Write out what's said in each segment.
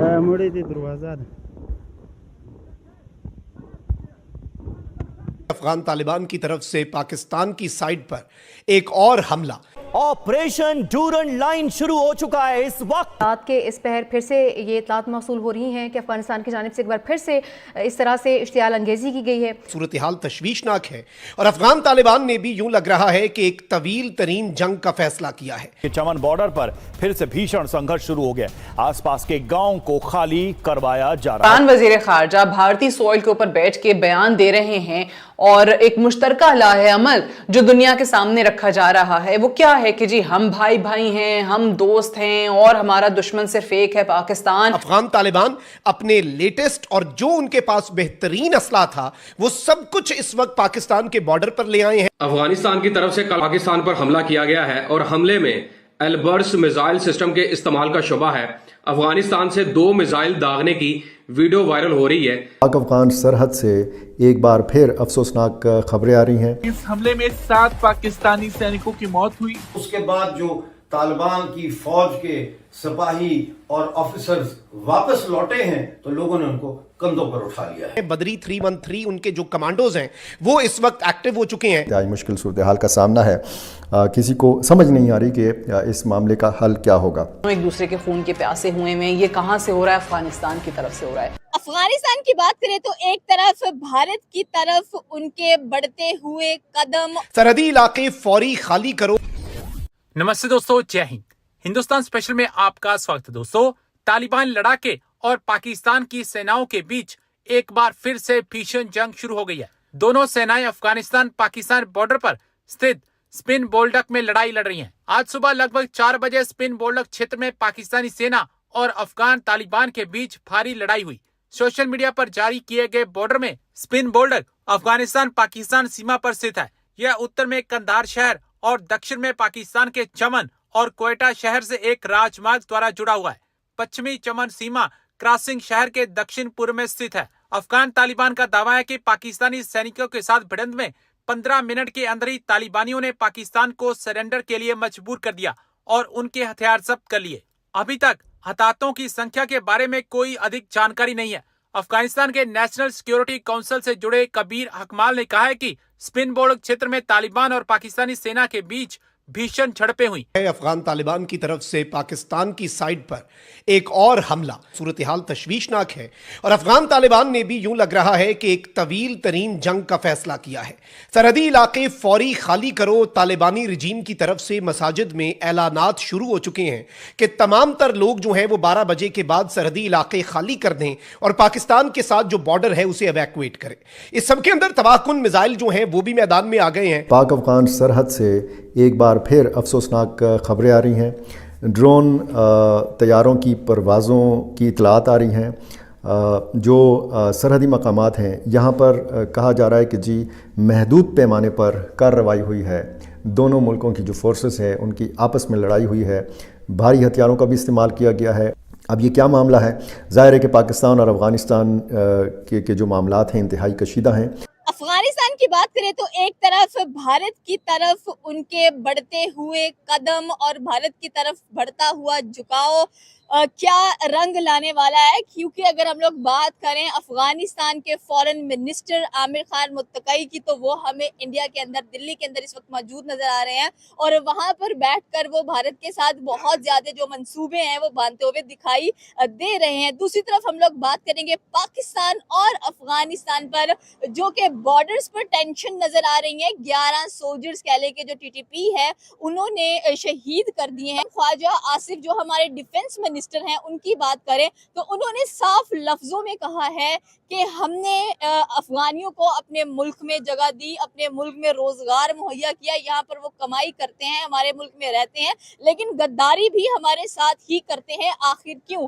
मुड़ी थी दरवाजा अफगान तालिबान की तरफ से पाकिस्तान की साइड पर एक और हमला। ऑपरेशन डूरन लाइन शुरू हो चुका है। इस वक्त रात के इस पहर फिर से ये इत्तलात मौसूल हो रही हैं कि अफगानिस्तान की जानिब से एक बार फिर से इस तरह से इश्तियाल अंगेजी की गई है। सूरत हाल तशवीशनाक है और अफगान तालिबान ने भी यूं लग रहा है कि एक तवील तरीन जंग का फैसला किया है। चमन बॉर्डर पर फिर से भीषण संघर्ष शुरू हो गया। आसपास के गांव को खाली करवाया जा रहा है। वजीर खारजा भारतीय सॉइल के ऊपर बैठ के बयान दे रहे हैं और एक मुश्तरका लाहे अमल जो दुनिया के सामने रखा जा रहा है वो क्या है कि जी हम भाई भाई हैं, हम दोस्त हैं और हमारा दुश्मन सिर्फ एक है पाकिस्तान। अफगान तालिबान अपने लेटेस्ट और जो उनके पास बेहतरीन असला था वो सब कुछ इस वक्त पाकिस्तान के बॉर्डर पर ले आए हैं। अफगानिस्तान की तरफ से कल पाकिस्तान पर हमला किया गया है और हमले में एलबर्स मिसाइल सिस्टम के इस्तेमाल का शुबा है। अफगानिस्तान से 2 मिसाइल दागने की वीडियो वायरल हो रही है। पाक अफगान सरहद से एक बार फिर अफसोसनाक खबरें आ रही हैं। इस हमले में 7 पाकिस्तानी सैनिकों की मौत हुई। उसके बाद जो तालिबान की फौज के सिपाही और ऑफिसर्स वापस लौटे हैं तो लोगों ने उनको कंधों पर उठा लिया है। बदरी 313 उनके जो कमांडोज हैं वो इस वक्त एक्टिव हो चुके हैं। इंतहाई मुश्किल सूरत हाल का सामना है। किसी को समझ नहीं आ रही कि इस मामले का हल क्या होगा। एक दूसरे के खून के प्यासे हुए में ये कहां से हो रहा है? अफगानिस्तान की तरफ से हो रहा है। अफगानिस्तान की बात करें तो एक तरफ भारत की तरफ उनके बढ़ते हुए कदम, सरहदी इलाके फौरी खाली करो। नमस्ते दोस्तों, जय हिंद। हिंदुस्तान स्पेशल में आपका स्वागत है। दोस्तों, तालिबान लड़ाके और पाकिस्तान की सेनाओं के बीच एक बार फिर से भीषण जंग शुरू हो गई है। दोनों सेनाएं अफगानिस्तान पाकिस्तान बॉर्डर पर स्थित स्पिन बोल्डक में लड़ाई लड़ रही हैं। आज सुबह लगभग 4 बजे स्पिन बोल्डक क्षेत्र में पाकिस्तानी सेना और अफगान तालिबान के बीच भारी लड़ाई हुई। सोशल मीडिया पर जारी किए गए बॉर्डर में स्पिन बोल्डक अफगानिस्तान पाकिस्तान सीमा पर स्थित है। यह उत्तर में कंधार शहर और दक्षिण में पाकिस्तान के चमन और क्वेटा शहर से एक राजमार्ग द्वारा जुड़ा हुआ है। पश्चिमी चमन सीमा क्रॉसिंग शहर के दक्षिण पूर्व में स्थित है। अफगान तालिबान का दावा है कि पाकिस्तानी सैनिकों के साथ भिड़ंत में 15 मिनट के अंदर ही तालिबानियों ने पाकिस्तान को सरेंडर के लिए मजबूर कर दिया और उनके हथियार जब्त कर लिए। अभी तक हताहतों की संख्या के बारे में कोई अधिक जानकारी नहीं है। अफगानिस्तान के नेशनल सिक्योरिटी काउंसिल से जुड़े कबीर हकमाल ने कहा है कि स्पिन बोल्डक क्षेत्र में तालिबान और पाकिस्तानी सेना के बीच भीषण झड़पें हुई। अफगान तालिबान की तरफ से पाकिस्तान की साइड पर एक और हमला। सूरत हाल तशवीशनाक है और अफगान तालिबान ने भी यूं लग रहा है कि एक तवील तरीन जंग का फैसला किया है। सरहदी इलाके फौरी खाली करो। तालिबानी रजीम की तरफ से मसाजिद में ऐलानात शुरू हो चुके हैं कि तमाम तर लोग जो हैं वो 12 बजे के बाद सरहदी इलाके खाली कर दें और पाकिस्तान के साथ जो बॉर्डर है उसे एवैक्यूएट करें। इस सब के अंदर तबाहकुन मिसाइल जो हैं वो भी मैदान में आ गए हैं। पाक अफगान सरहद से एक बार फिर अफसोसनाक खबरें आ रही हैं। ड्रोन तैयारों की परवाज़ों की इतलात आ रही हैं। जो सरहदी मकामात हैं यहाँ पर कहा जा रहा है कि जी महदूद पैमाने पर कार्रवाई हुई है। दोनों मुल्कों की जो फोर्सेस हैं उनकी आपस में लड़ाई हुई है। भारी हथियारों का भी इस्तेमाल किया गया है। अब ये क्या मामला है? ज़ाहिर है कि पाकिस्तान और अफ़गानिस्तान के जो मामलात हैं इंतहाई कशीदा हैं। अफगानिस्तान की बात करें तो एक तरफ भारत की तरफ उनके बढ़ते हुए कदम और भारत की तरफ बढ़ता हुआ झुकाव क्या रंग लाने वाला है, क्योंकि अगर हम लोग बात करें अफगानिस्तान के फॉरेन मिनिस्टर आमिर खान मुत्तकी की तो वो हमें इंडिया के अंदर दिल्ली के अंदर इस वक्त मौजूद नजर आ रहे हैं और वहां पर बैठकर वो भारत के साथ बहुत ज्यादा जो मंसूबे हैं वो बांधते हुए दिखाई दे रहे हैं। दूसरी तरफ हम लोग बात करेंगे पाकिस्तान और अफगानिस्तान पर जो कि बॉर्डर्स पर टेंशन नजर आ रही है। 11 सोल्जर्स कह लें कि जो टीटीपी है उन्होंने शहीद कर दिए हैं। ख्वाजा आसिफ जो हमारे डिफेंस मिनिस्टर हैं उनकी बात करें तो उन्होंने साफ लफ्जों में कहा है कि हमने अफगानियों को अपने मुल्क में जगह दी, अपने मुल्क में रोजगार मुहैया किया, यहाँ पर वो कमाई करते हैं, हमारे मुल्क में रहते हैं, लेकिन गद्दारी भी हमारे साथ ही करते हैं। आखिर क्यों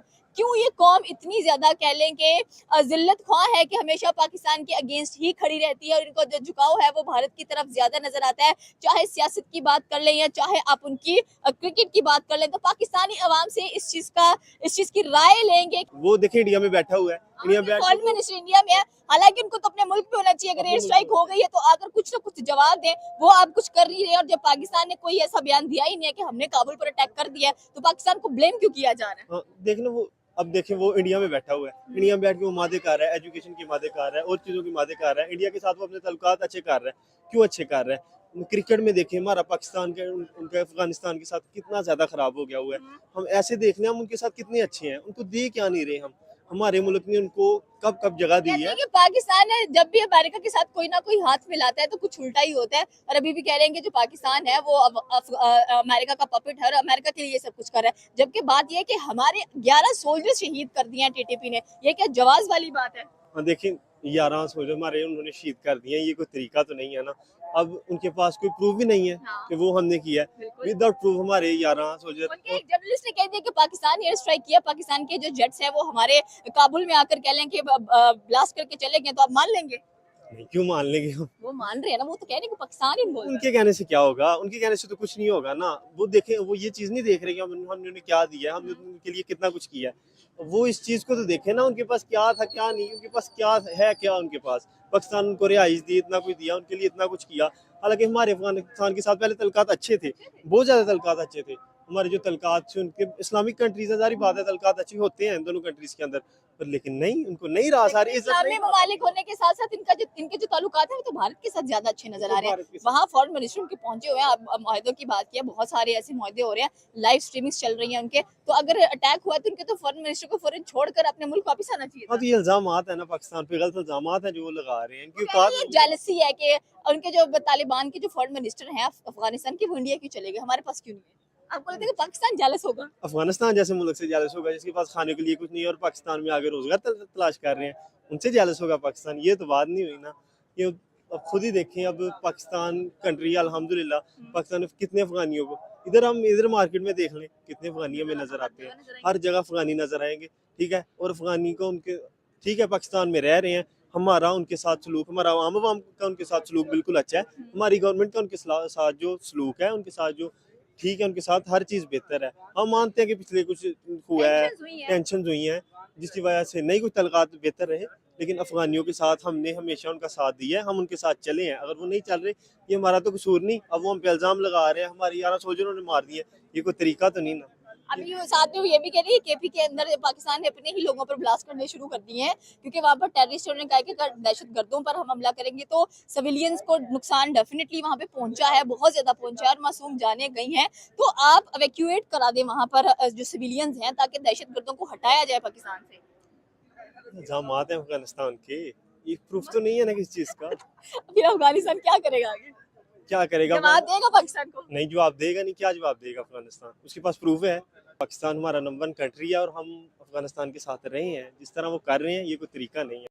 ये कौम इतनी ज्यादा कह लें कि जिल्लत ख्वाह है कि हमेशा पाकिस्तान के अगेंस्ट ही खड़ी रहती है और इनको जो झुकाव है वो भारत की तरफ ज्यादा नजर आता है। चाहे सियासत की बात कर लें या चाहे आप उनकी क्रिकेट की बात कर लें तो पाकिस्तानी अवाम से इस चीज की राय लेंगे। वो देखिए इंडिया में बैठा हुआ है, फॉरेन मिनिस्टर इंडिया में है, हालांकि उनको तो अपने मुल्क में होना चाहिए। अगर एयर स्ट्राइक हो गई है तो आकर कुछ ना कुछ जवाब दें। वो आप कुछ कर नहीं रहे और जब पाकिस्तान ने कोई ऐसा बयान दिया ही नहीं है कि हमने काबुल पर अटैक कर दिया है तो पाकिस्तान को ब्लेम क्यों किया जा रहा है? देख लो वो अब देखें वो इंडिया में बैठा हुआ है, इंडिया में बैठ के वो मादे कर रहा है, एजुकेशन की मादे कर रहा है और चीज़ों की मादे कर रहा है। इंडिया के साथ वो अपने तल्लुकात अच्छे कर रहा है। क्यों अच्छे कर रहा है? क्रिकेट में देखें हमारा पाकिस्तान के उनका अफगानिस्तान के साथ कितना ज़्यादा ख़राब हो गया हुआ है। हम ऐसे देख लें हम उनके साथ कितने अच्छे हैं, उनको दे क्या नहीं रहे हम। हमारे मुल्क ने उनको कब कब जगह दी कहते है। हैं कि पाकिस्तान है जब भी अमेरिका के साथ कोई ना कोई हाथ मिलाता है तो कुछ उल्टा ही होता है, और अभी भी कह रहे हैं कि जो पाकिस्तान है वो अमेरिका का पपेट है और अमेरिका के लिए ये सब कुछ कर रहा है। जबकि बात ये है कि हमारे 11 सोल्जर शहीद कर दिए हैं टीटीपी ने, ये क्या जवाज वाली बात है? हाँ देखें 11 सोल्जर हमारे उन्होंने शहीद कर दिए हैं, ये कोई तरीका तो नहीं है ना। अब उनके पास कोई प्रूफ भी नहीं है कि वो हमने किया है। विदाउट प्रूफ हमारे 11 सोल्जर। उनके एक जर्नलिस्ट ने कह दिया कि पाकिस्तान एयर स्ट्राइक किया, पाकिस्तान के जो जेट्स हैं वो हमारे काबुल में आकर कह लें कि ब्लास्ट करके चले गए, तो आप मान लेंगे? नहीं, क्यों मान लेंगे हम? वो मान रहे हैं ना, वो तो कह रहे हैं कि पाकिस्तान ही बोल रहा है। उनके कहने से क्या होगा? उनके कहने से तो कुछ नहीं होगा ना। वो देखें, वो ये चीज़ नहीं देख रहे कि हमने उन्हें क्या दिया है, हमने उनके लिए कितना कुछ किया है। वो इस चीज़ को तो देखें ना, उनके पास क्या था क्या नहीं, उनके पास क्या है क्या उनके पास। पाकिस्तान उनको रिहाइश दी, इतना कुछ दिया, उनके लिए इतना कुछ किया। हालांकि हमारे अफगानिस्तान के साथ पहले तल्लुकात अच्छे थे, बहुत ज़्यादा तल्लुकात अच्छे थे। हमारे जो तल्लुकात थे उनके इस्लामिक कंट्रीज है, सारी बात है, तल्लुकात अच्छे होते हैं दोनों कंट्रीज के अंदर, पर लेकिन नहीं, उनको नहीं रहा सारी इज्जत इस्लामी नहीं। ममालिक होने के साथ साथ इनके जो ताल्लुकात हैं वो तो भारत के साथ ज्यादा अच्छे नजर आ रहे हैं। वहाँ फॉरेन मिनिस्टर उनके पहुंचे हुए हैं। अब मुआहदों की बात किया, बहुत सारे ऐसे मुआहदे हो रहे हैं, लाइव स्ट्रीमिंग चल रही है उनके। तो अगर अटैक हुआ तो उनके तो फॉरेन मिनिस्टर को फौरन छोड़कर अपने मुल्क वापस आना चाहिए था। हाँ, तो ये इल्जामात है ना पाकिस्तान पे, गलत इल्जामात है जो वो लगा रहे हैं। इनकी तो औकात ये जेलसी है कि उनके जो तालिबान के जो फॉरेन मिनिस्टर हैं अफगानिस्तान के, वो इंडिया क्यों चले गए, हमारे पास क्यों नहीं है? आपको लगता है कि पाकिस्तान जेलस होगा? अफगानिस्तान जैसे मुल्क से जेलस होगा जिसके पास खाने के लिए कुछ नहीं है और पाकिस्तान में आगे रोजगार तलाश कर रहे हैं, उनसे जेलस होगा पाकिस्तान? ये तो बात नहीं हुई ना। ये अब खुद ही देखें, अब पाकिस्तान कंट्री अल्हम्दुलिल्लाह, पाकिस्तान में कितने अफगानियों को इधर मार्केट में देख लें, कितने अफगानी हमें नजर आते हैं, हर जगह अफगानी नजर आएंगे, ठीक है। और अफगानी को उनके ठीक है पाकिस्तान में रह रहे हैं, हमारा उनके साथ सलूक, हमारा आम का उनके साथ सलूक बिल्कुल अच्छा है। हमारी गवर्नमेंट का उनके साथ जो सलूक है, उनके साथ जो ठीक है, उनके साथ हर चीज़ बेहतर है। हम मानते हैं कि पिछले कुछ हुआ है, टेंशन हुई हैं जिसकी वजह से नहीं कुछ तलकात बेहतर रहे, लेकिन अफगानियों के साथ हमने हमेशा उनका साथ दिया है, हम उनके साथ चले हैं। अगर वो नहीं चल रहे, ये हमारा तो कसूर नहीं। अब वो हम पे इल्ज़ाम लगा रहे हैं हमारे 11 सोल्जरों ने मार दिए, ये कोई तरीका तो नहीं ना। अभी वो साथ में वो ये भी कह रही है केपी के अंदर पाकिस्तान ने अपने ही लोगों पर ब्लास्ट करने शुरू कर दिए हैं, क्योंकि वहाँ पर टेररिस्टों ने कहा कि अगर दहशतगर्दों पर हम हमला करेंगे तो सिविलियंस को नुकसान डेफिनेटली वहाँ पे पहुंचा है, बहुत ज्यादा पहुंचा है और मासूम जाने गई हैं। तो आप एवैक्यूएट करा दें वहाँ पर जो सिविलियंस हैं, ताकि दहशतगर्दों को हटाया जाए पाकिस्तान से। इल्ज़ामात हैं अफगानिस्तान के, ये प्रूफ तो नहीं है ना किसी चीज़ का। फिर अफगानिस्तान क्या करेगा आगे? क्या करेगा? जवाब देगा पाकिस्तान को? नहीं जवाब देगा, नहीं क्या जवाब देगा अफगानिस्तान? उसके पास प्रूफ है। पाकिस्तान हमारा नंबर 1 कंट्री है और हम अफगानिस्तान के साथ रहे हैं, जिस तरह वो कर रहे हैं ये कोई तरीका नहीं है।